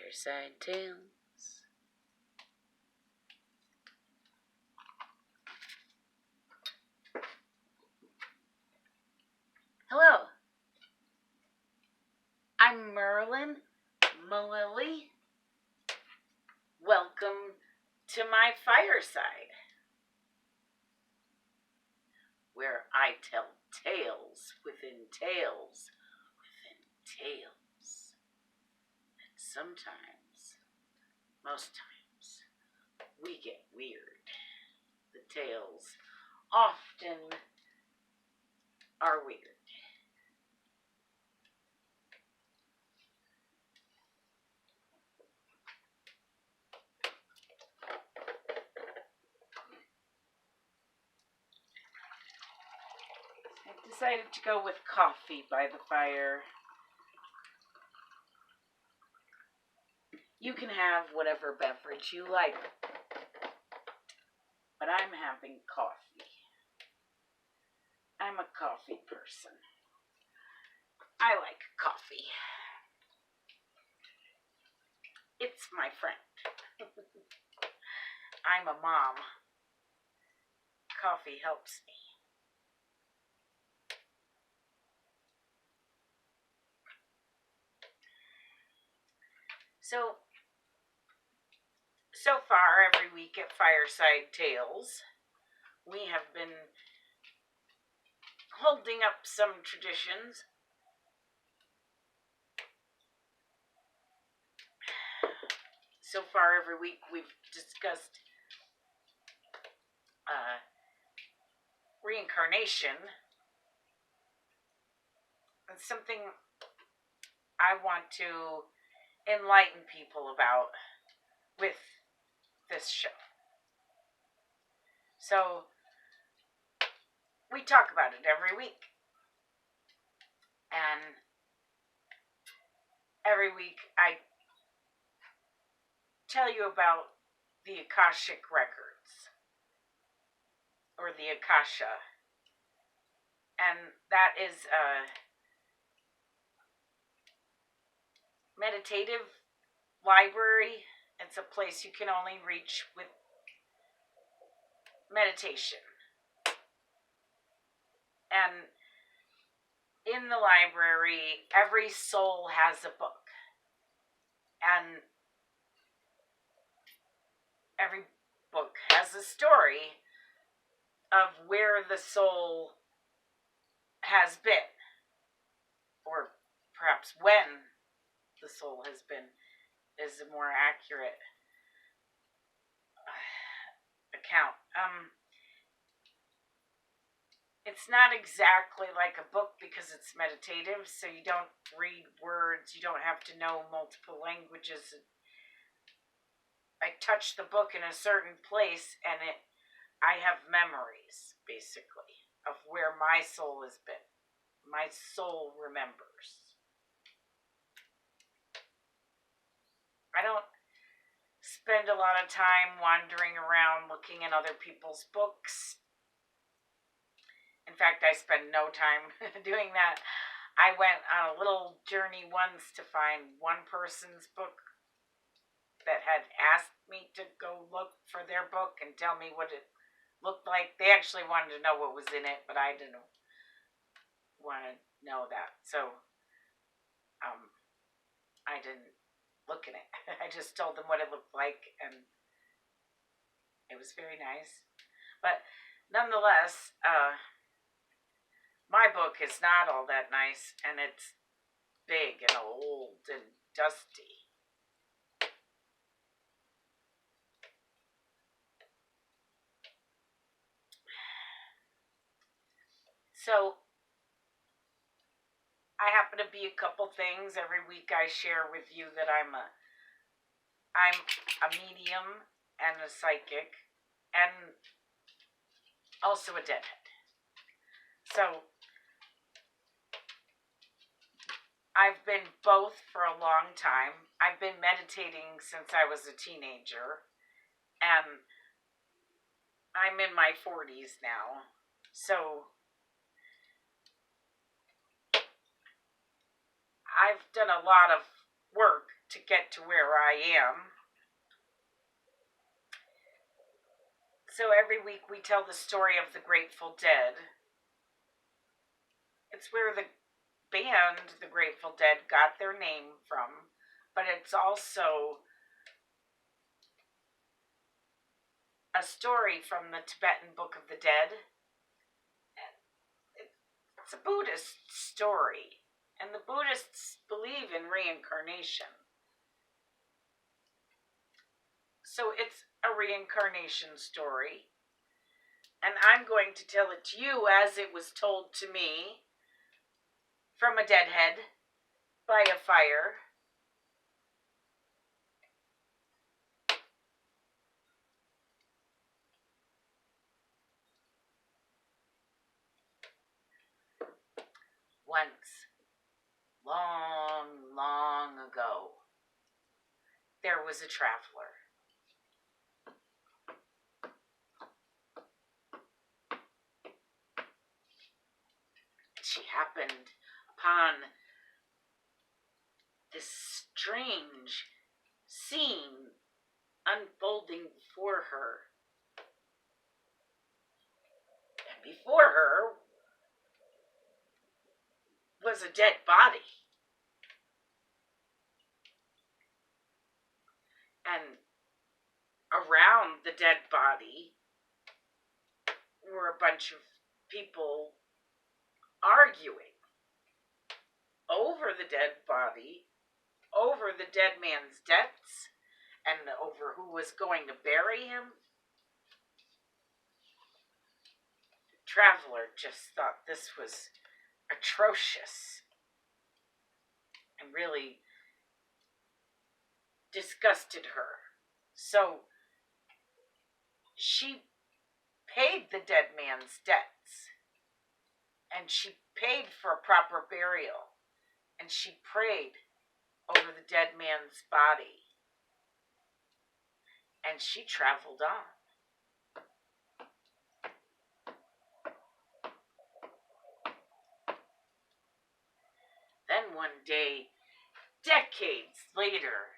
Fireside Tales. Hello, I'm Merlin, Mililli. Welcome to my fireside, where I tell tales within tales within tales. And sometimes, most times, we get weird. The tales often are weird. I decided to go with coffee by the fire. You can have whatever beverage you like, but I'm having coffee. I'm a coffee person. I like coffee. It's my friend. I'm a mom. Coffee helps me. So far, every week at Fireside Tales, we have been holding up some traditions. So far, every week, we've discussed reincarnation. It's something I want to enlighten people about with this show. So, we talk about it every week. And every week I tell you about the Akashic records, or the Akasha. And that is a meditative library. It's a place you can only reach with meditation. And in the library, every soul has a book. And every book has a story of where the soul has been, or perhaps when the soul has been is a more accurate account. It's not exactly like a book because it's meditative, so you don't read words, you don't have to know multiple languages. I touch the book in a certain place and I have memories, basically, of where my soul has been. My soul remembers. I don't spend a lot of time wandering around looking in other people's books. In fact, I spend no time doing that. I went on a little journey once to find one person's book that had asked me to go look for their book and tell me what it looked like. They actually wanted to know what was in it, but I didn't want to know that. So I didn't look in it. I just told them what it looked like, and it was very nice. But nonetheless, my book is not all that nice, and it's big and old and dusty. So, I happen to be a couple things. Every week I share with you that I'm a medium and a psychic, and also a deadhead. So, I've been both for a long time. I've been meditating since I was a teenager, and I'm in my 40s now. So, I've done a lot of work to get to where I am. So every week we tell the story of the Grateful Dead. It's where the band, the Grateful Dead, got their name from, but it's also a story from the Tibetan Book of the Dead. It's a Buddhist story, and the Buddhists believe in reincarnation. So it's a reincarnation story, and I'm going to tell it to you as it was told to me from a deadhead by a fire. Once, long, long ago, there was a traveler. She happened upon this strange scene unfolding before her. And before her was a dead body. And around the dead body were a bunch of people arguing over the dead body, over the dead man's debts, and over who was going to bury him. The traveler just thought this was atrocious and really disgusted her. So she paid the dead man's debts, and she paid for a proper burial, and she prayed over the dead man's body, and she traveled on. Then one day, decades later,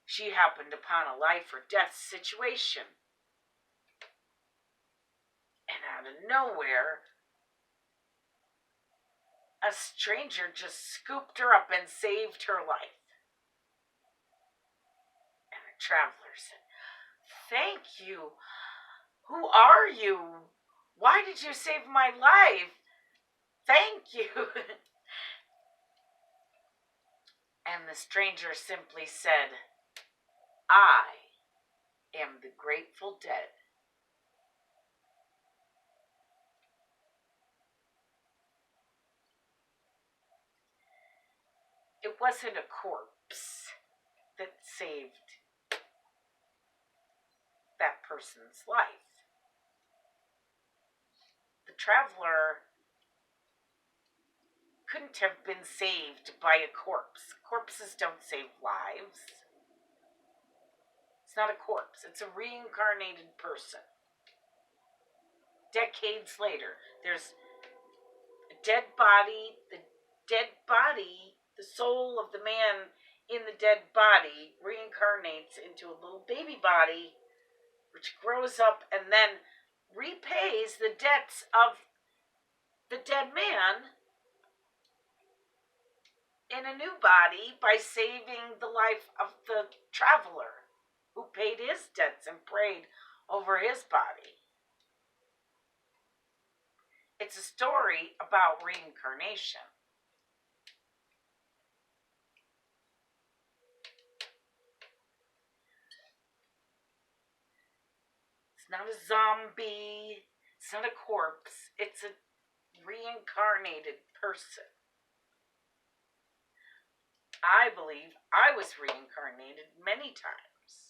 she happened upon a life or death situation. And out of nowhere, a stranger just scooped her up and saved her life. And the traveler said, "Thank you. Who are you? Why did you save my life? Thank you." And the stranger simply said, "I am the Grateful Dead." It wasn't a corpse that saved that person's life. The traveler couldn't have been saved by a corpse. Corpses don't save lives. It's not a corpse. It's a reincarnated person. Decades later, there's a dead body. The dead body, the soul of the man in the dead body reincarnates into a little baby body, which grows up and then repays the debts of the dead man in a new body by saving the life of the traveler who paid his debts and prayed over his body. It's a story about reincarnation. It's not a zombie. It's not a corpse. It's a reincarnated person. I believe I was reincarnated many times.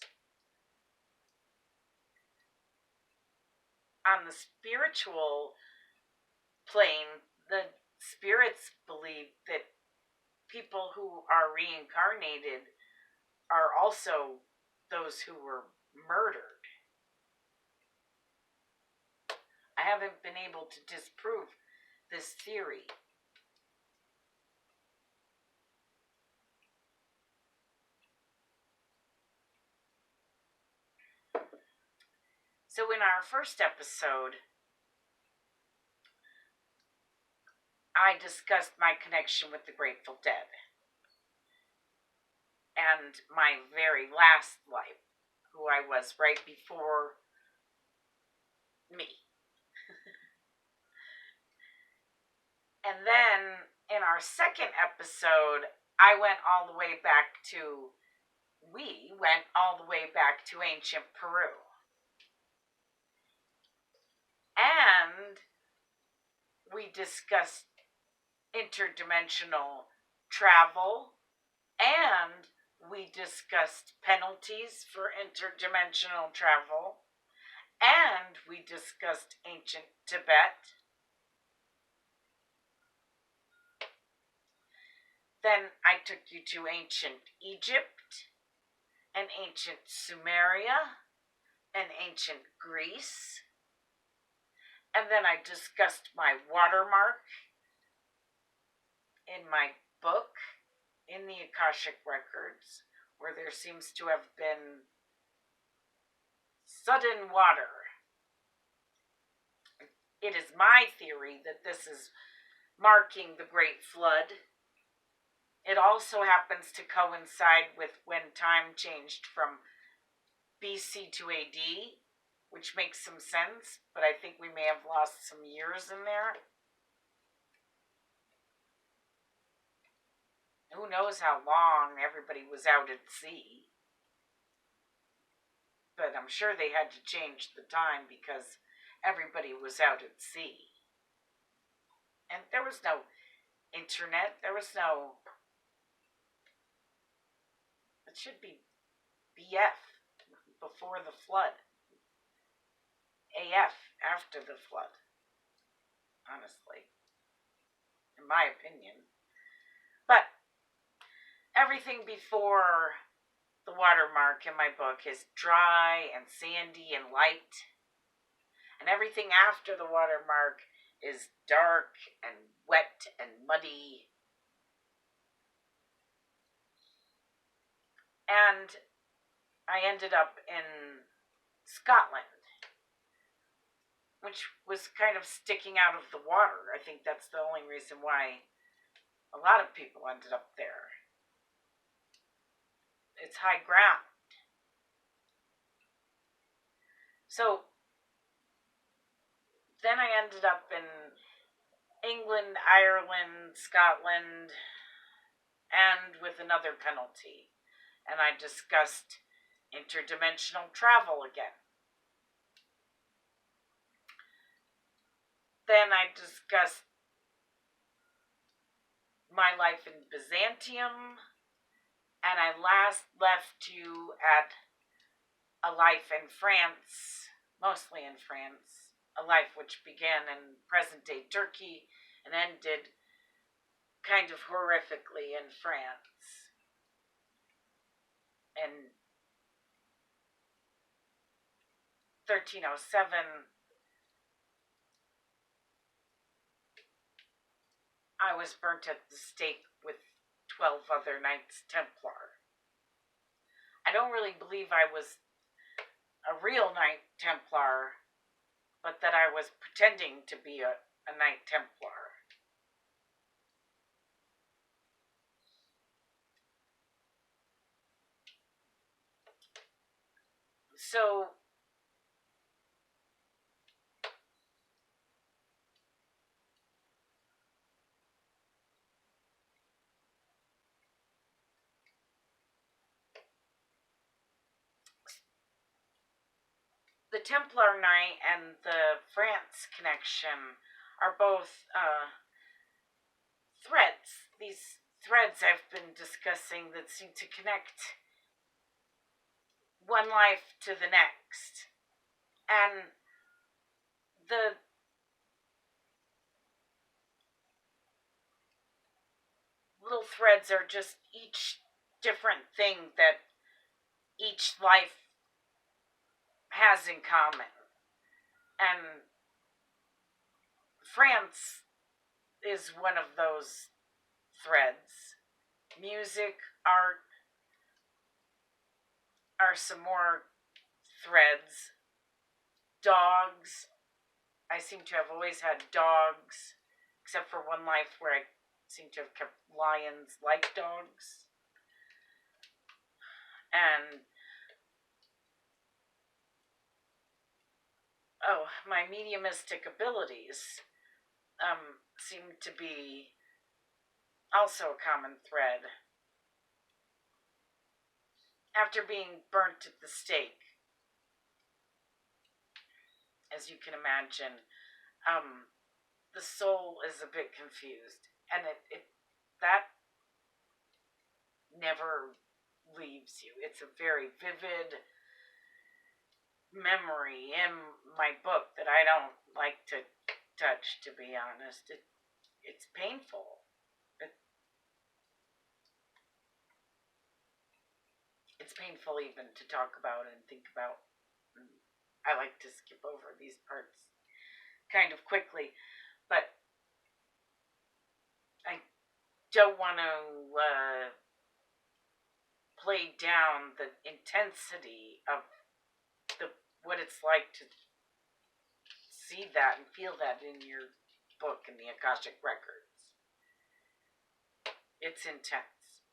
On the spiritual plane, the spirits believe that people who are reincarnated are also those who were murdered. I haven't been able to disprove this theory. So in our first episode, I discussed my connection with the Grateful Dead and my very last life, who I was right before me. And then in our second episode, we went all the way back to ancient Peru. And we discussed interdimensional travel, and we discussed penalties for interdimensional travel, and we discussed ancient Tibet. Then I took you to ancient Egypt, and ancient Sumeria, and ancient Greece. And then I discussed my watermark in my book, in the Akashic Records, where there seems to have been sudden water. It is my theory that this is marking the Great Flood. It also happens to coincide with when time changed from BC to AD, which makes some sense, but I think we may have lost some years in there. Who knows how long everybody was out at sea. But I'm sure they had to change the time because everybody was out at sea. And there was no internet. There was no... It should be BF, before the flood. AF, after the flood. Honestly. In my opinion. But everything before the watermark in my book is dry and sandy and light. And everything after the watermark is dark and wet and muddy. And I ended up in Scotland, which was kind of sticking out of the water. I think that's the only reason why a lot of people ended up there. It's high ground. So then I ended up in England, Ireland, Scotland, and with another penalty. And I discussed interdimensional travel again. Then I discussed my life in Byzantium, and I last left you at a life in France, mostly in France, a life which began in present-day Turkey and ended kind of horrifically in France. In 1307, I was burnt at the stake with 12 other Knights Templar. I don't really believe I was a real Knight Templar, but that I was pretending to be a Knight Templar. So the Templar Knight and the France connection are both threads. These threads I've been discussing that seem to connect one life to the next. And the little threads are just each different thing that each life has in common. And France is one of those threads. Music, art are some more threads. dogs. I seem to have always had dogs, except for one life where I seem to have kept lions like dogs. And, my mediumistic abilities seem to be also a common thread. After being burnt at the stake, as you can imagine, the soul is a bit confused, and that never leaves you. It's a very vivid memory in my book that I don't like to touch, to be honest. It's painful. It's painful even to talk about and think about. I like to skip over these parts kind of quickly, but I don't want to play down the intensity of what it's like to see that and feel that in your book in the Akashic Records. It's intense.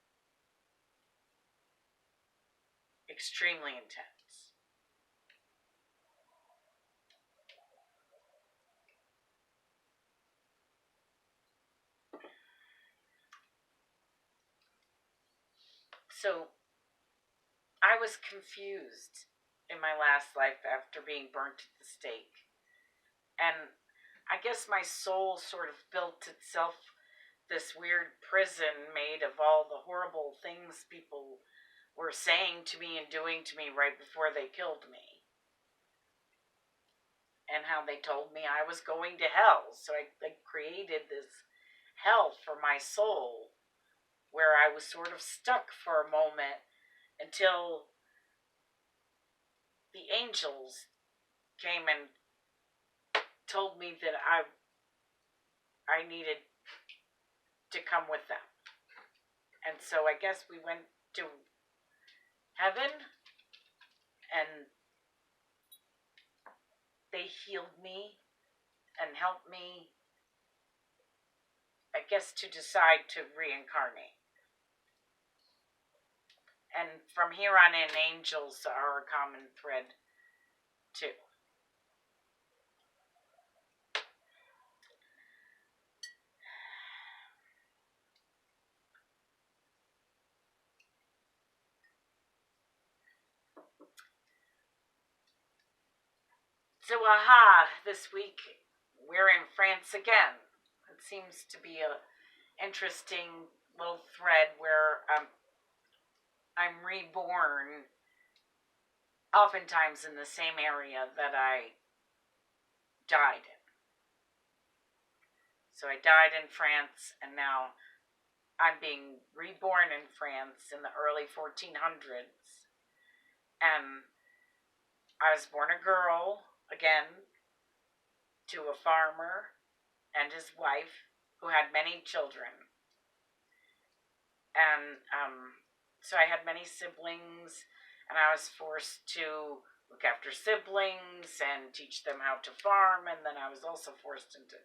Extremely intense. So, I was confused in my last life after being burnt at the stake. And I guess my soul sort of built itself this weird prison made of all the horrible things people were saying to me and doing to me right before they killed me. And how they told me I was going to hell. So I created this hell for my soul where I was sort of stuck for a moment until the angels came and told me that I needed to come with them. And so I guess we went to heaven, and they healed me and helped me, I guess, to decide to reincarnate. And from here on in, angels are a common thread too. So, this week we're in France again. It seems to be a interesting little thread where I'm reborn, oftentimes in the same area that I died in. So I died in France, and now I'm being reborn in France in the early 1400s. And I was born a girl, again, to a farmer and his wife who had many children. And so I had many siblings, and I was forced to look after siblings and teach them how to farm. And then I was also forced into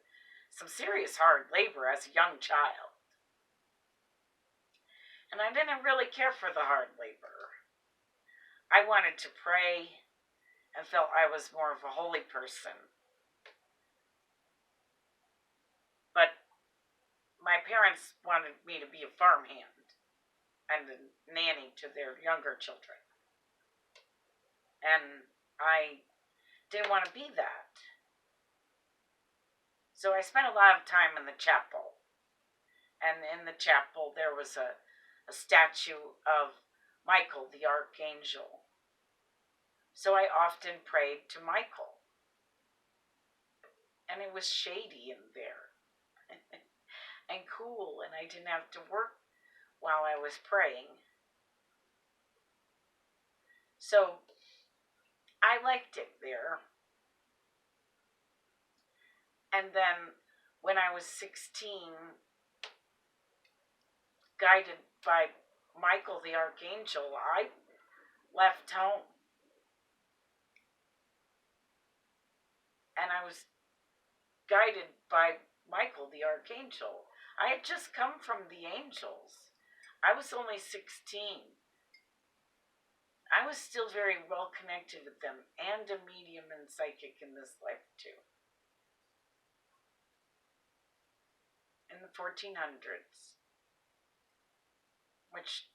some serious hard labor as a young child. And I didn't really care for the hard labor. I wanted to pray and felt I was more of a holy person. But my parents wanted me to be a farmhand and a nanny to their younger children. And I didn't want to be that. So I spent a lot of time in the chapel. And in the chapel there was a statue of Michael, the archangel. So I often prayed to Michael. And it was shady in there. And cool, and I didn't have to work while I was praying. So I liked it there. And then when I was 16, guided by Michael the archangel, I left home. and I was guided by Michael, the archangel. I had just come from the angels. I was only 16. I was still very well connected with them, and a medium and psychic in this life too. In the 1400s, which,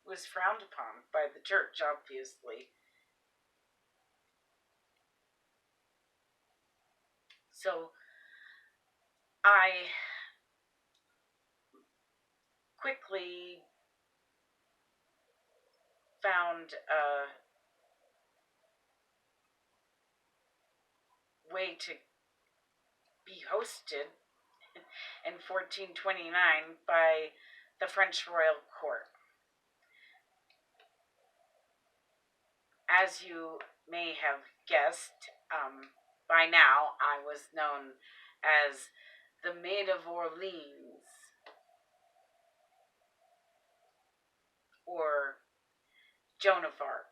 was frowned upon by the church, obviously. So I quickly found a way to be hosted in 1429 by the French royal court. As you may have guessed, by now I was known as the Maid of Orleans, or Joan of Arc.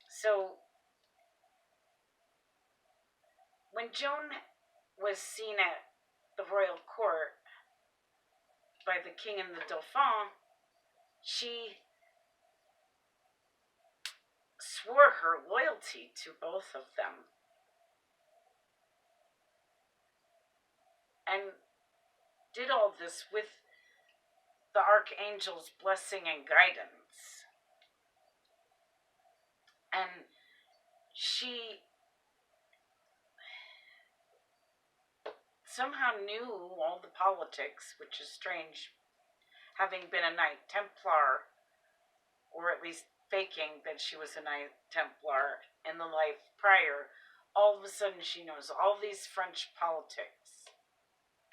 So, when Joan was seen at the royal court by the king and the dauphin, she swore her loyalty to both of them and did all this with the archangel's blessing and guidance. And she somehow knew all the politics, which is strange, having been a Knight Templar, or at least faking that she was a Knight Templar in the life prior. All of a sudden she knows all these French politics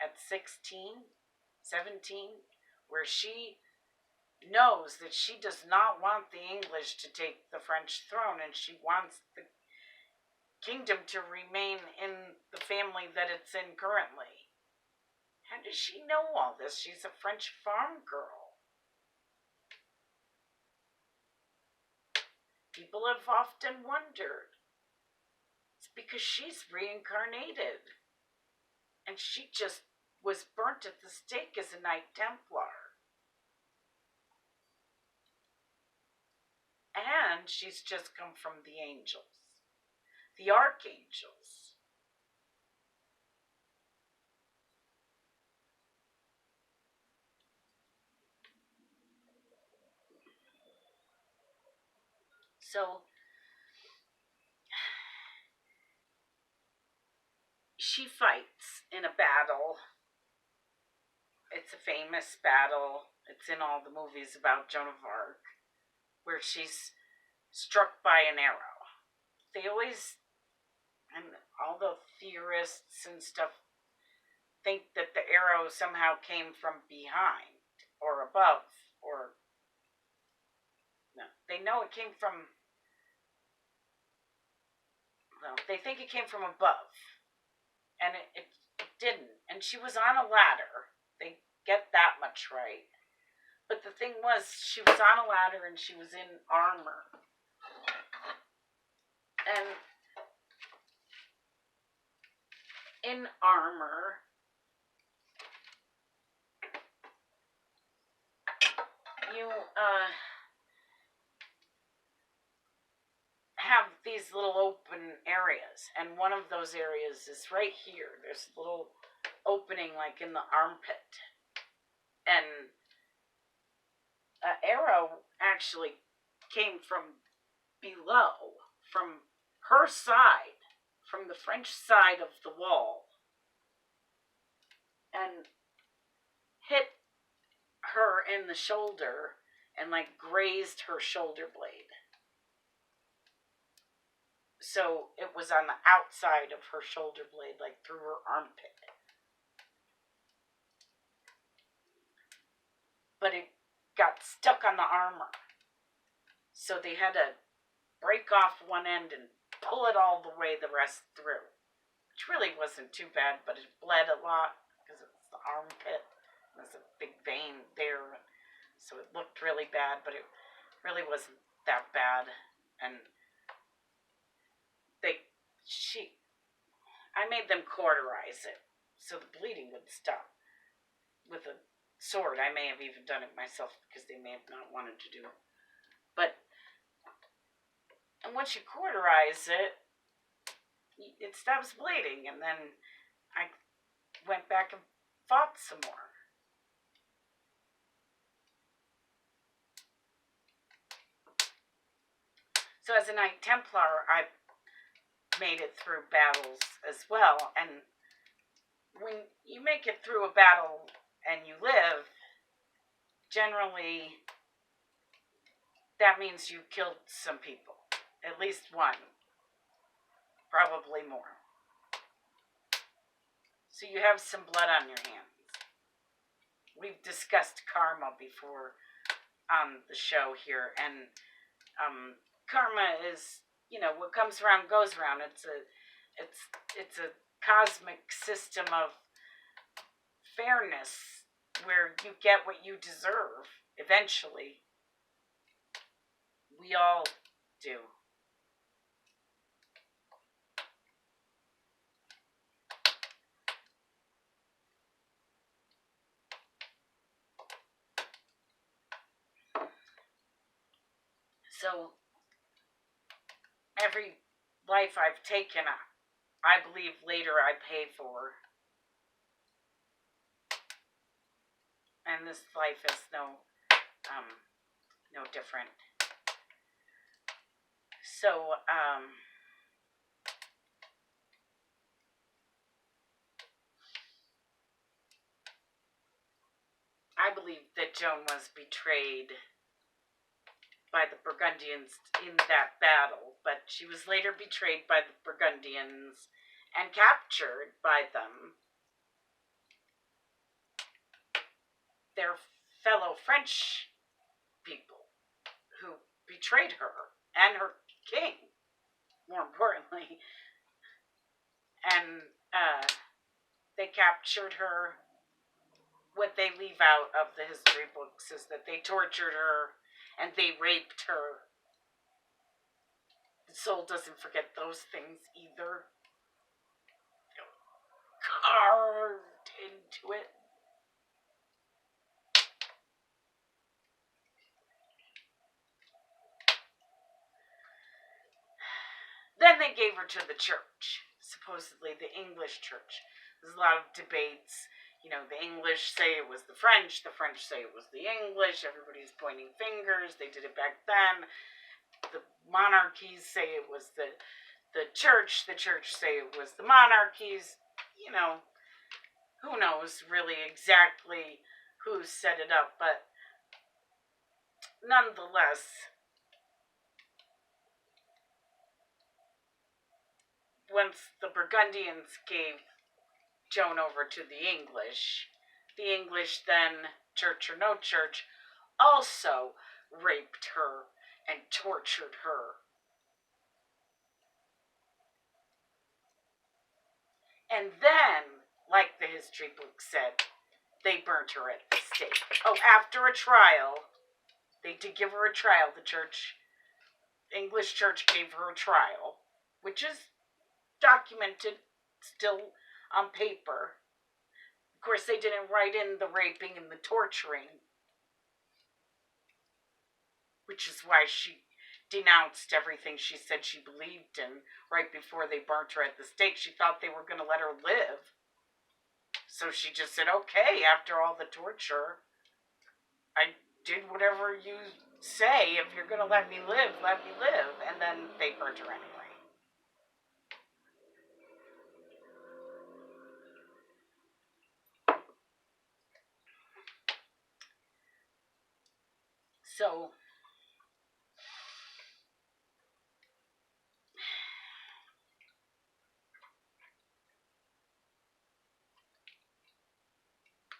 at 16, 17, where she knows that she does not want the English to take the French throne, and she wants the kingdom to remain in the family that it's in currently. How does she know all this? She's a French farm girl. People have often wondered. It's because she's reincarnated. And she just was burnt at the stake as a Knight Templar. And she's just come from the angels, the archangels. So she fights in a battle. It's a famous battle. It's in all the movies about Joan of Arc, where she's struck by an arrow. They always, and all the theorists and stuff, think that the arrow somehow came from behind or above, or no, they know it came from, well, they think it came from above, and it didn't. And she was on a ladder. They get that much right. But the thing was, she was on a ladder and she was in armor. And in armor, you have these little open areas, and one of those areas is right here. There's a little opening like in the armpit, and an arrow actually came from below, from her side, from the French side of the wall, and hit her in the shoulder and like grazed her shoulder blade. So it was on the outside of her shoulder blade, like through her armpit. But it got stuck on the armor. So they had to break off one end and pull it all the way the rest through. Which really wasn't too bad, but it bled a lot because it was the armpit. There's a big vein there. So it looked really bad, but it really wasn't that bad. And they, she, I made them cauterize it so the bleeding would stop with a sword. I may have even done it myself because they may have not wanted to do it. But and once you cauterize it stops bleeding. And then I went back and fought some more. So as a Knight Templar, I made it through battles as well. And when you make it through a battle and you live, generally that means you killed some people. At least one. Probably more. So you have some blood on your hands. We've discussed karma before on the show here, and karma is, what comes around goes around. It's a cosmic system of fairness where you get what you deserve eventually. We all do. So every life I've taken, I believe later I pay for. And this life is no different. So, I believe that Joan was betrayed by the Burgundians in that battle, but she was later betrayed by the Burgundians and captured by them. Their fellow French people who betrayed her and her king, more importantly. And they captured her. What they leave out of the history books is that they tortured her and they raped her. The soul doesn't forget those things either. Carved into it. Then they gave her to the church, supposedly the English church. There's a lot of debates. The English say it was the French say it was the English, everybody's pointing fingers, they did it back then. The monarchies say it was the church say it was the monarchies. Who knows really exactly who set it up, but nonetheless, once the Burgundians gave Joan over to the English then, church or no church, also raped her and tortured her. And then, like the history book said, they burnt her at the stake. Oh, after a trial, they did give her a trial. The English church gave her a trial, which is documented still on paper. Of course, they didn't write in the raping and the torturing, which is why she denounced everything she said she believed in right before they burnt her at the stake. She thought they were going to let her live. So she just said, okay, after all the torture, I did whatever you say. If you're going to let me live, let me live. And then they burnt her anyway. So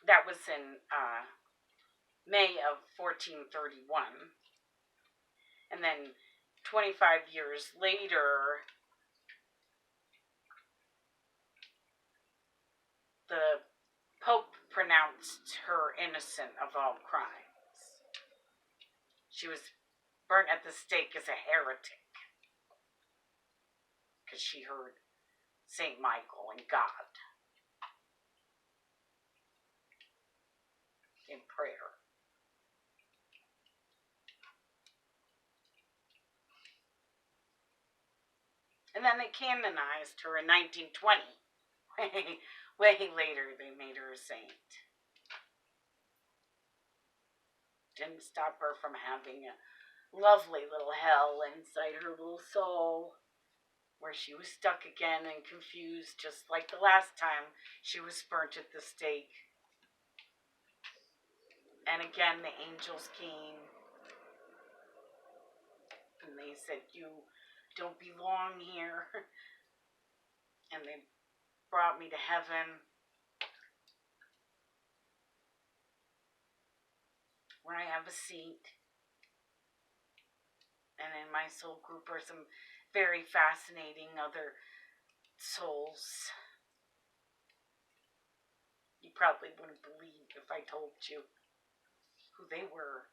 that was in May of 1431. And then 25 years later, the Pope pronounced her innocent of all crimes. She was burnt at the stake as a heretic because she heard St. Michael and God in prayer. And then they canonized her in 1920. Way later, they made her a saint. Didn't stop her from having a lovely little hell inside her little soul, where she was stuck again and confused, just like the last time she was burnt at the stake. And again, the angels came and they said, "You don't belong here." And they brought me to heaven, where I have a seat. And in my soul group are some very fascinating other souls. You probably wouldn't believe if I told you who they were.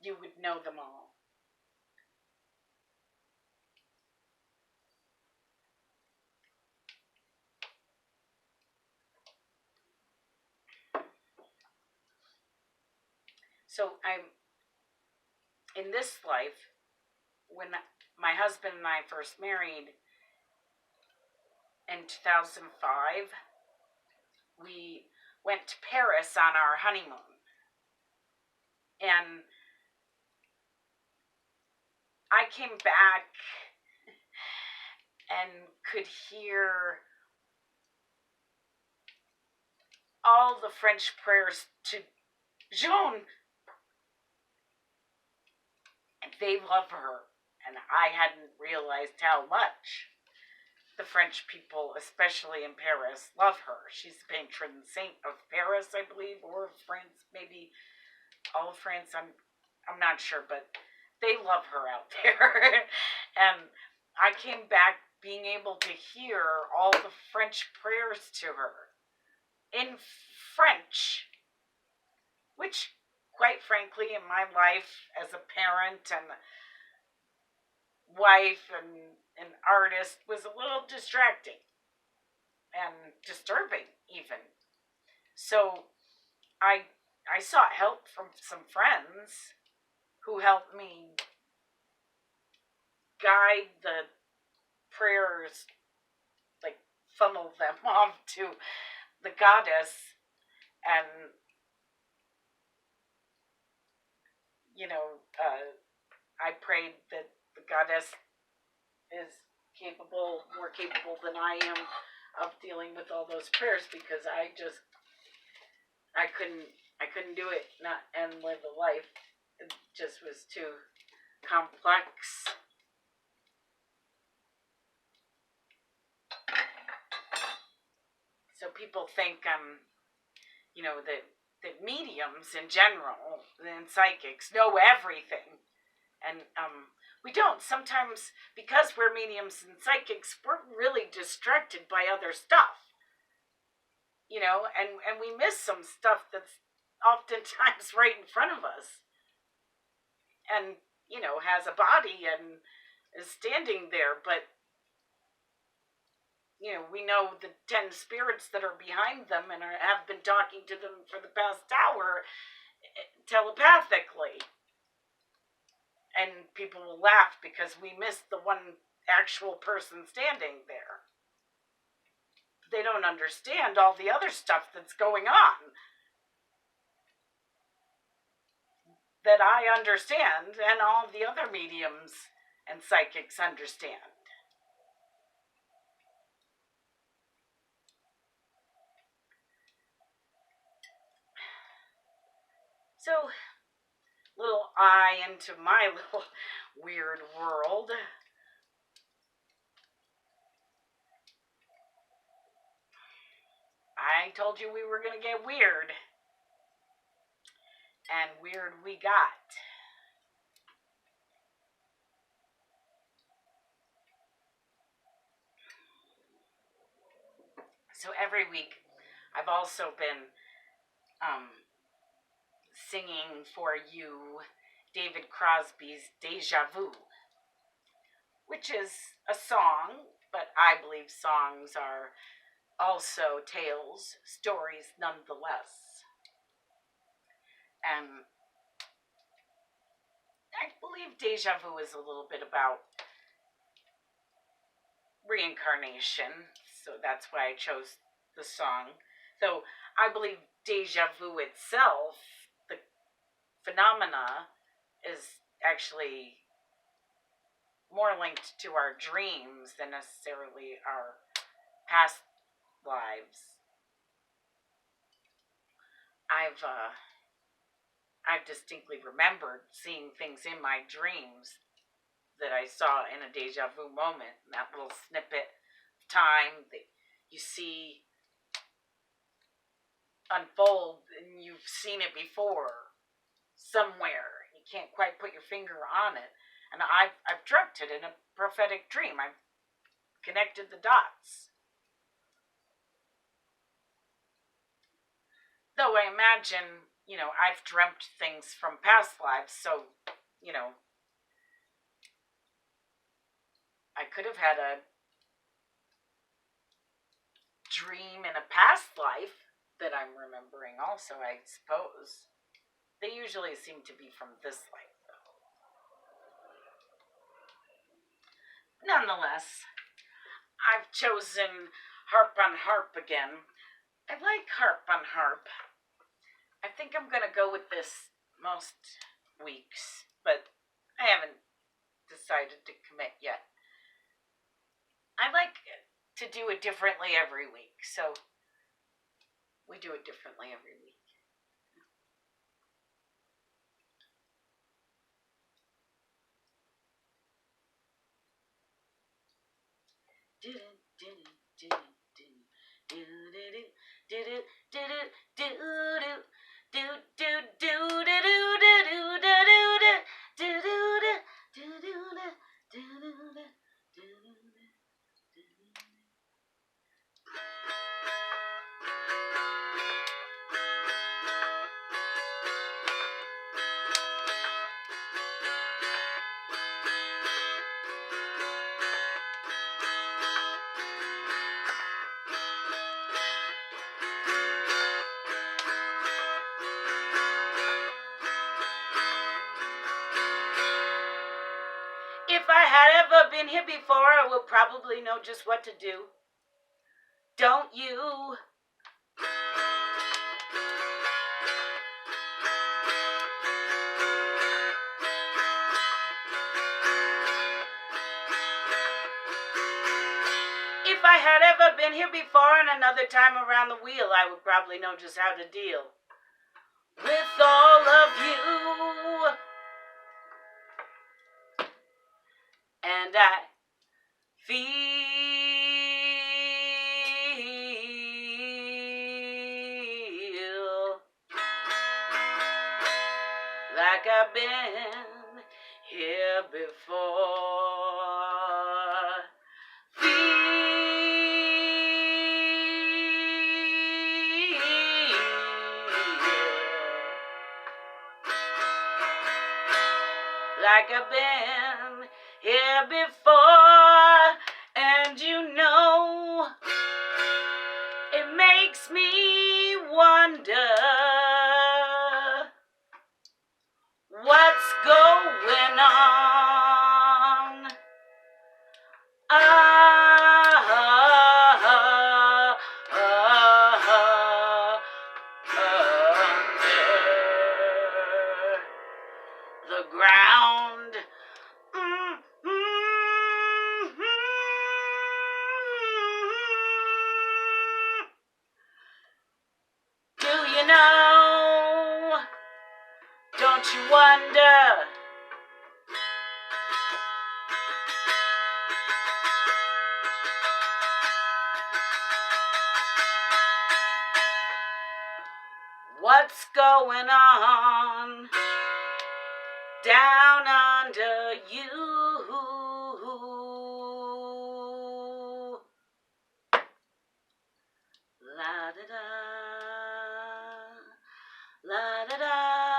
You would know them all. So I'm in this life, when my husband and I first married in 2005, we went to Paris on our honeymoon. And I came back and could hear all the French prayers to Joan. And they love her. And I hadn't realized how much the French people, especially in Paris, love her. She's the patron saint of Paris, I believe, or France, maybe all of France. I'm not sure, but they love her out there. And I came back being able to hear all the French prayers to her in French, which, quite frankly, in my life as a parent and wife and an artist, was a little distracting and disturbing even. So I sought help from some friends who helped me guide the prayers, like funnel them off to the goddess. And I prayed that the goddess is more capable than I am of dealing with all those prayers, because I couldn't do it and live a life. It just was too complex. So people think that mediums in general and psychics know everything, and we don't. Sometimes, because we're mediums and psychics, we're really distracted by other stuff, and we miss some stuff that's oftentimes right in front of us, and has a body and is standing there, but we know the 10 spirits that are behind them and have been talking to them for the past hour telepathically. And people will laugh because we missed the one actual person standing there. They don't understand all the other stuff that's going on that I understand and all the other mediums and psychics understand. So, little eye into my little weird world. I told you we were going to get weird. And weird we got. So every week, I've also been singing for you David Crosby's Deja Vu, which is a song, but I believe songs are also tales, stories nonetheless. And I believe Deja Vu is a little bit about reincarnation, so that's why I chose the song. So I believe Deja Vu itself, the phenomena, is actually more linked to our dreams than necessarily our past lives. I've distinctly remembered seeing things in my dreams that I saw in a deja vu moment. That little snippet of time that you see unfold, and you've seen it before somewhere. You can't quite put your finger on it. And I've dreamt it in a prophetic dream. I've connected the dots. Though I imagine, I've dreamt things from past lives, so, I could have had a dream in a past life that I'm remembering also, I suppose. They usually seem to be from this life, though. Nonetheless, I've chosen Harp on Harp again. I like Harp on Harp. I think I'm going to go with this most weeks, but I haven't decided to commit yet. I like to do it differently every week, so we do it differently every week. If I had ever been here before, I would probably know just what to do. Don't you? If I had ever been here before and another time around the wheel, I would probably know just how to deal with all of you. And I feel like I've been here before. Like I've been here before, and it makes me wonder what's going on. Under the ground. Do you know? Don't you wonder? What's going on down under you? La da da, la da da.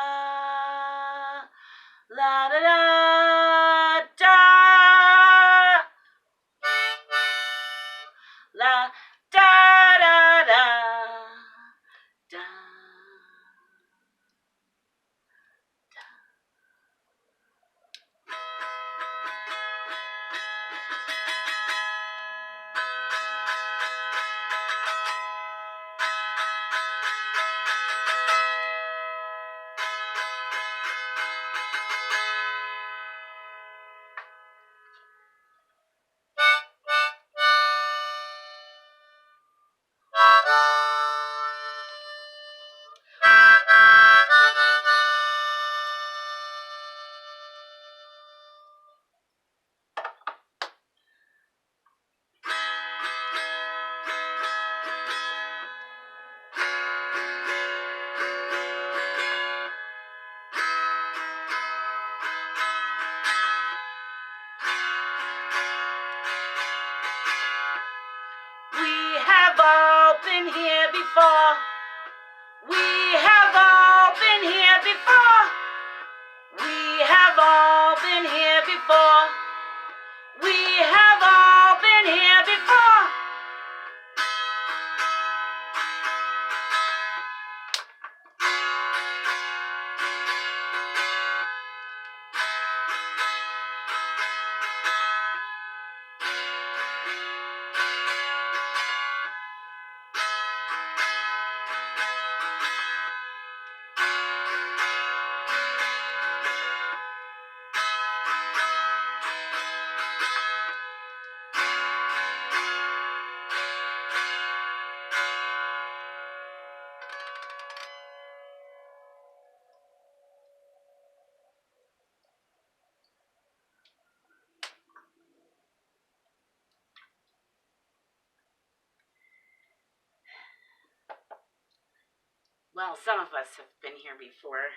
have all been here before. We have all been here before. We have all been here before. We have all been here before. Well, some of us have been here before.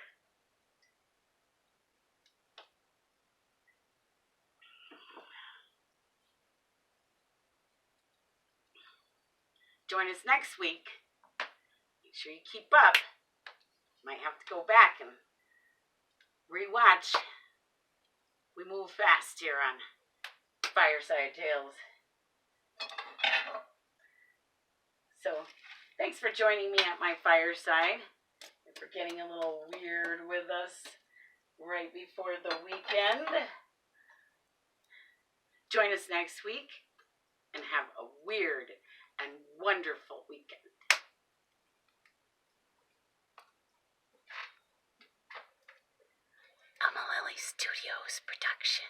Join us next week. Make sure you keep up. Might have to go back and rewatch. We move fast here on Fireside Tales. So, thanks for joining me at my fireside and for getting a little weird with us right before the weekend. Join us next week and have a weird and wonderful weekend. A Mililli Studios production.